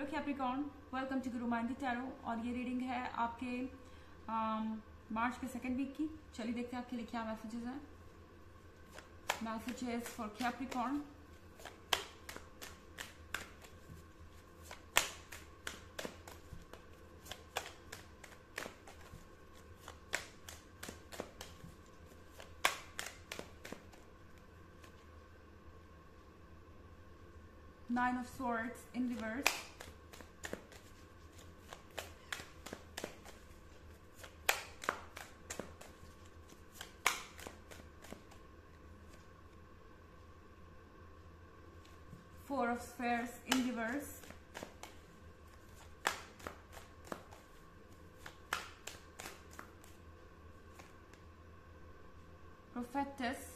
Hello Capricorn, welcome to Guru mind tarot. और ये reading है आपके मार्च के सेकेंड वीक की। चलिए देखते हैं आपके लिए क्या मैसेजेस हैं। Messages for Capricorn. Nine of Swords in reverse. Four of Spheres in reverse. Prophetess.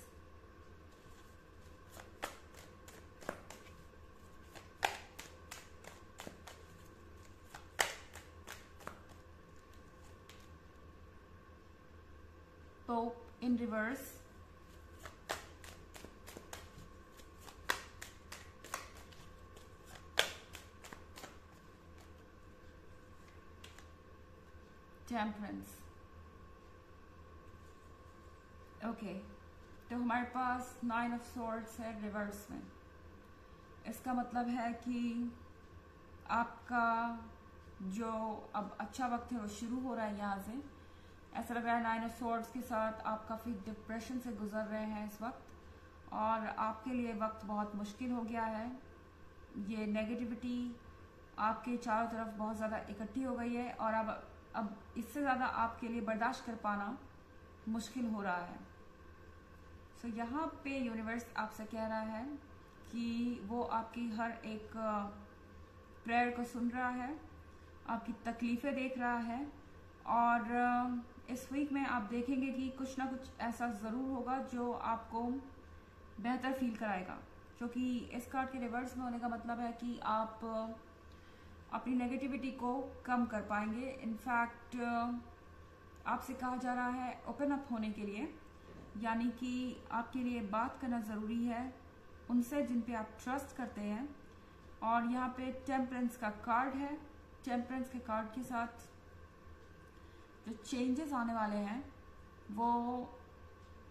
Pope in reverse. Temperance. Okay, तो हमारे पास नाइन ऑफ सॉर्ड्स है रिवर्स में। इसका मतलब है कि आपका जो अब अच्छा वक्त है वो शुरू हो रहा है। यहाँ से ऐसा लग रहा है नाइन ऑफ सॉर्ड्स के साथ आप काफ़ी डिप्रेशन से गुजर रहे हैं इस वक्त, और आपके लिए वक्त बहुत मुश्किल हो गया है। ये नेगेटिविटी आपके चारों तरफ बहुत ज़्यादा इकट्ठी हो गई है, और अब इससे ज़्यादा आपके लिए बर्दाश्त कर पाना मुश्किल हो रहा है। सो यहाँ पे यूनिवर्स आपसे कह रहा है कि वो आपकी हर एक प्रेयर को सुन रहा है, आपकी तकलीफ़ें देख रहा है, और इस वीक में आप देखेंगे कि कुछ ना कुछ ऐसा ज़रूर होगा जो आपको बेहतर फील कराएगा। क्योंकि इस कार्ड के रिवर्स में होने का मतलब है कि आप अपनी नेगेटिविटी को कम कर पाएंगे। इनफैक्ट आपसे कहा जा रहा है ओपन अप होने के लिए, यानी कि आपके लिए बात करना ज़रूरी है उनसे जिन पे आप ट्रस्ट करते हैं। और यहाँ पे टेम्परेंस का कार्ड है। टेम्परेंस के कार्ड के साथ जो चेंजेस आने वाले हैं वो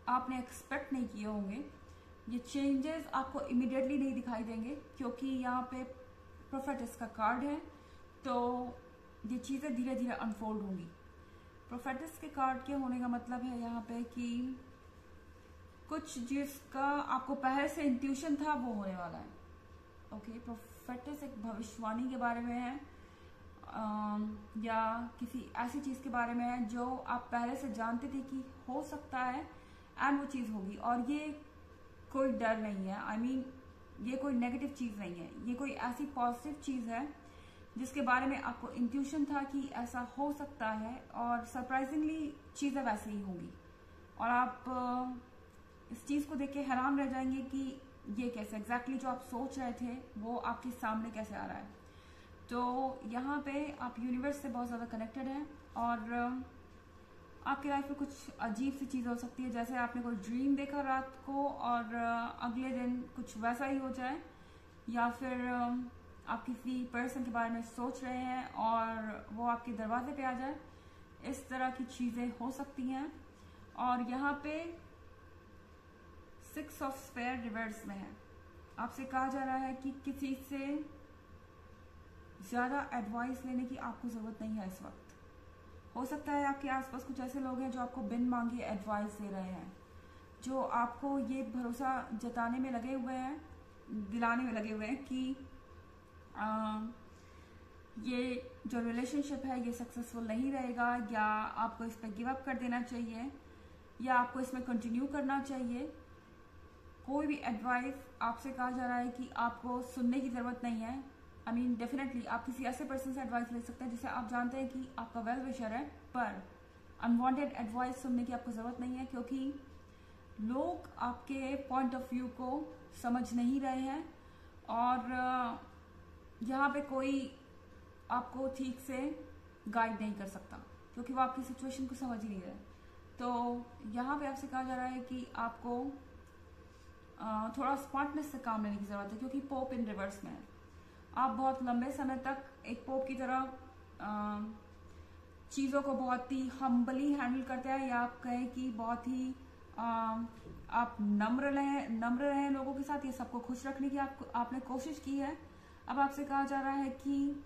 आपने एक्सपेक्ट नहीं किए होंगे। ये चेंजेस आपको इमिडिएटली नहीं दिखाई देंगे, क्योंकि यहाँ पे प्रोफेटिस का कार्ड है, तो ये चीज़ें धीरे धीरे अनफोल्ड होंगी। प्रोफेटिस के कार्ड के होने का मतलब है यहाँ पे कि कुछ जिसका आपको पहले से इंट्यूशन था वो होने वाला है। ओके, प्रोफेटिस एक भविष्यवाणी के बारे में है, या किसी ऐसी चीज़ के बारे में है जो आप पहले से जानते थे कि हो सकता है एंड वो चीज़ होगी। और ये कोई डर नहीं है, I mean, ये कोई नेगेटिव चीज़ नहीं है, ये कोई ऐसी पॉजिटिव चीज़ है जिसके बारे में आपको इंट्यूशन था कि ऐसा हो सकता है, और सरप्राइजिंगली चीज़ें वैसे ही होंगी। और आप इस चीज़ को देख के हैरान रह जाएंगे कि ये कैसे एग्जैक्टली जो आप सोच रहे थे वो आपके सामने कैसे आ रहा है। तो यहाँ पे आप यूनिवर्स से बहुत ज़्यादा कनेक्टेड हैं, और आपकी लाइफ में कुछ अजीब सी चीज़ हो सकती है, जैसे आपने कोई ड्रीम देखा रात को और अगले दिन कुछ वैसा ही हो जाए, या फिर आप किसी पर्सन के बारे में सोच रहे हैं और वो आपके दरवाजे पे आ जाए। इस तरह की चीज़ें हो सकती हैं। और यहाँ पे सिक्स ऑफ स्फेयर रिवर्स में है। आपसे कहा जा रहा है कि किसी से ज़्यादा एडवाइस लेने की आपको ज़रूरत नहीं है इस वक्त। हो सकता है आपके आसपास कुछ ऐसे लोग हैं जो आपको बिन मांगे एडवाइस दे रहे हैं, जो आपको ये भरोसा जताने में लगे हुए हैं, दिलाने में लगे हुए हैं कि ये जो रिलेशनशिप है ये सक्सेसफुल नहीं रहेगा, या आपको इस पर गिव अप कर देना चाहिए, या आपको इसमें कंटिन्यू करना चाहिए। कोई भी एडवाइस आपसे कहा जा रहा है कि आपको सुनने की ज़रूरत नहीं है। I mean, डेफिनेटली आप किसी ऐसे पर्सन से एडवाइस ले सकते हैं जिसे आप जानते हैं कि आपका वेल विशर है, पर अनवांटेड एडवाइस सुनने की आपको ज़रूरत नहीं है, क्योंकि लोग आपके पॉइंट ऑफ व्यू को समझ नहीं रहे हैं, और यहाँ पे कोई आपको ठीक से गाइड नहीं कर सकता, क्योंकि वो आपकी सिचुएशन को समझ ही नहीं रहे। तो यहाँ पे आपसे कहा जा रहा है कि आपको थोड़ा स्मार्टनेस से काम लेने की ज़रूरत है, क्योंकि पोप इन रिवर्स में है। आप बहुत लंबे समय तक एक पोप की तरह चीज़ों को बहुत ही हम्बली हैंडल करते हैं, या आप कहें कि बहुत ही आप नम्र रहें लोगों के साथ, ये सबको खुश रखने की आपने कोशिश की है। अब आपसे कहा जा रहा है कि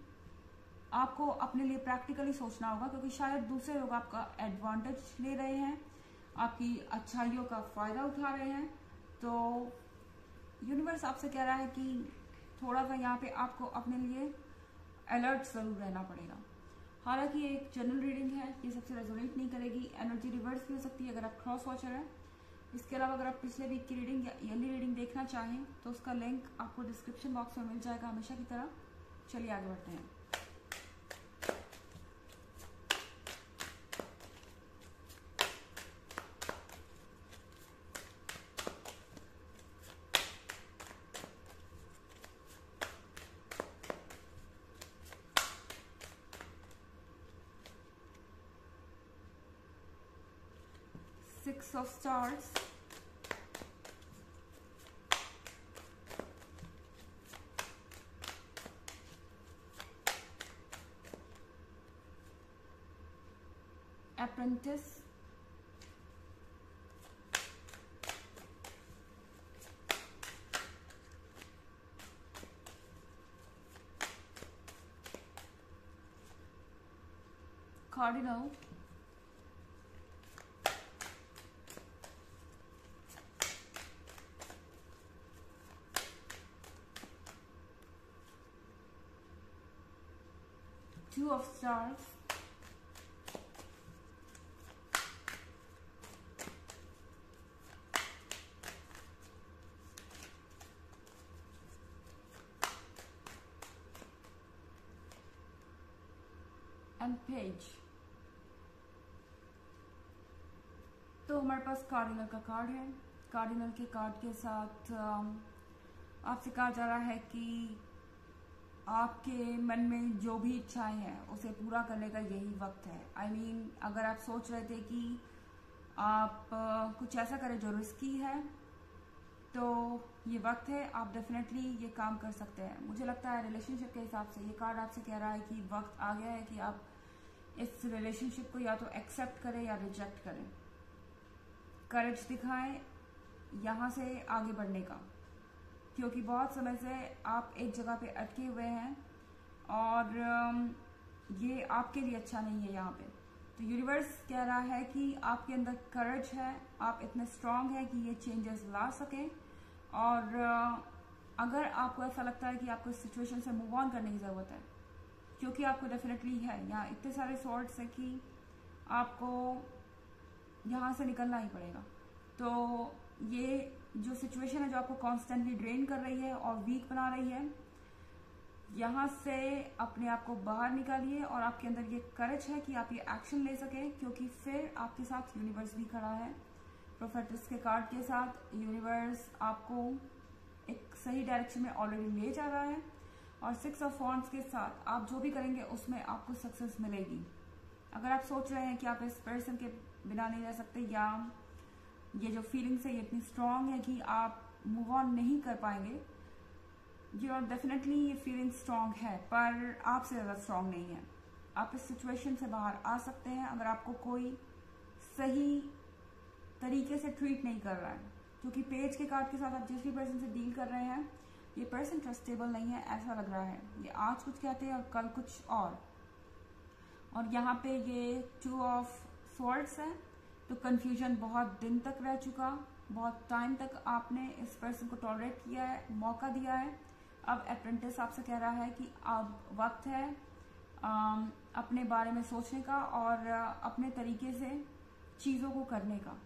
आपको अपने लिए प्रैक्टिकली सोचना होगा, क्योंकि शायद दूसरे लोग आपका एडवांटेज ले रहे हैं, आपकी अच्छाइयों का फायदा उठा रहे हैं। तो यूनिवर्स आपसे कह रहा है कि थोड़ा सा यहाँ पे आपको अपने लिए अलर्ट जरूर रहना पड़ेगा। हालांकि ये एक जनरल रीडिंग है, ये सबसे रेजोनेट नहीं करेगी, एनर्जी रिवर्स भी हो सकती है अगर आप क्रॉस वॉचर हैं। इसके अलावा अगर आप पिछले वीक की रीडिंग या ईयरली रीडिंग देखना चाहें तो उसका लिंक आपको डिस्क्रिप्शन बॉक्स में मिल जाएगा हमेशा की तरह। चलिए आगे बढ़ते हैं। Six of Stars, Apprentice, Cardinal, Two of Stars, and Page। तो हमारे पास कार्डिनल का कार्ड है। कार्डिनल के कार्ड के साथ आपसे कहा जा रहा है कि आपके मन में जो भी इच्छाएं हैं उसे पूरा करने का यही वक्त है। I mean, अगर आप सोच रहे थे कि आप कुछ ऐसा करें जो रिस्की है, तो ये वक्त है, आप डेफिनेटली ये काम कर सकते हैं। मुझे लगता है रिलेशनशिप के हिसाब से ये कार्ड आपसे कह रहा है कि वक्त आ गया है कि आप इस रिलेशनशिप को या तो एक्सेप्ट करें या रिजेक्ट करें। करेज दिखाएं यहाँ से आगे बढ़ने का, क्योंकि बहुत समय से आप एक जगह पे अटके हुए हैं और ये आपके लिए अच्छा नहीं है यहाँ पे। तो यूनिवर्स कह रहा है कि आपके अंदर करेज है, आप इतने स्ट्रांग हैं कि ये चेंजेस ला सकें। और अगर आपको ऐसा लगता है कि आपको इस सिचुएशन से मूव ऑन करने की ज़रूरत है, क्योंकि आपको डेफिनेटली है, यहाँ इतने सारे सॉर्ट्स हैं कि आपको यहाँ से निकलना ही पड़ेगा। तो ये जो सिचुएशन है जो आपको कॉन्स्टेंटली ड्रेन कर रही है और वीक बना रही है, यहाँ से अपने आप को बाहर निकालिए और आपके अंदर ये करेज है कि आप ये एक्शन ले सकें, क्योंकि फिर आपके साथ यूनिवर्स भी खड़ा है। प्रोफेटिस के कार्ड के साथ यूनिवर्स आपको एक सही डायरेक्शन में ऑलरेडी ले जा रहा है, और 6 ऑफ वॉन्ड्स के साथ आप जो भी करेंगे उसमें आपको सक्सेस मिलेगी। अगर आप सोच रहे हैं कि आप इस पर्सन के बिना नहीं रह सकते, या ये जो फीलिंग्स है ये इतनी स्ट्रांग है कि आप मूव ऑन नहीं कर पाएंगे, ये डेफिनेटली ये फीलिंग स्ट्रांग है, पर आपसे ज़्यादा स्ट्रांग नहीं है। आप इस सिचुएशन से बाहर आ सकते हैं अगर आपको कोई सही तरीके से ट्रीट नहीं कर रहा है, क्योंकि पेज के कार्ड के साथ आप जिस भी पर्सन से डील कर रहे हैं ये पर्सन ट्रस्टेबल नहीं है, ऐसा लग रहा है। ये आज कुछ कहते हैं और कल कुछ और यहाँ पे ये 2 ऑफ स्वॉर्ड्स है। तो कन्फ्यूजन बहुत दिन तक रह चुका, बहुत टाइम तक आपने इस पर्सन को टॉलरेट किया है, मौका दिया है। अब अप्रेंटिस आपसे कह रहा है कि अब वक्त है अपने बारे में सोचने का और अपने तरीके से चीज़ों को करने का।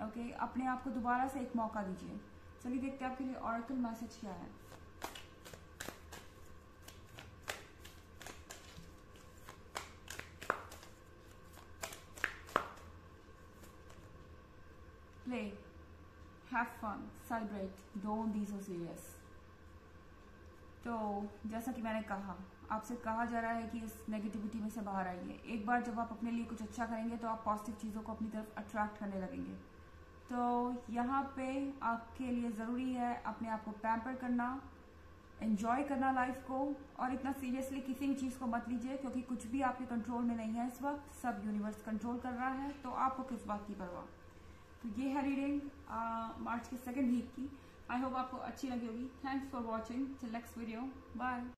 ओके, अपने आप को दोबारा से एक मौका दीजिए। चलिए देखते हैं आपके लिए ऑरेकल मैसेज क्या है। Play, have fun, celebrate, don't be so serious. तो जैसा कि मैंने कहा, आपसे कहा जा रहा है कि इस नेगेटिविटी में से बाहर आइए। एक बार जब आप अपने लिए कुछ अच्छा करेंगे तो आप पॉजिटिव चीज़ों को अपनी तरफ अट्रैक्ट करने लगेंगे। तो यहाँ पे आपके लिए ज़रूरी है अपने आप को पैम्पर करना, एंजॉय करना लाइफ को, और इतना सीरियसली किसी भी चीज़ को मत लीजिए, क्योंकि कुछ भी आपके कंट्रोल में नहीं है इस वक्त, सब यूनिवर्स कंट्रोल कर रहा है, तो आपको किस बात की परवाह। तो ये है रीडिंग मार्च के 2nd वीक की। आई होप आपको अच्छी लगी होगी। Thanks for watching, till next video, bye.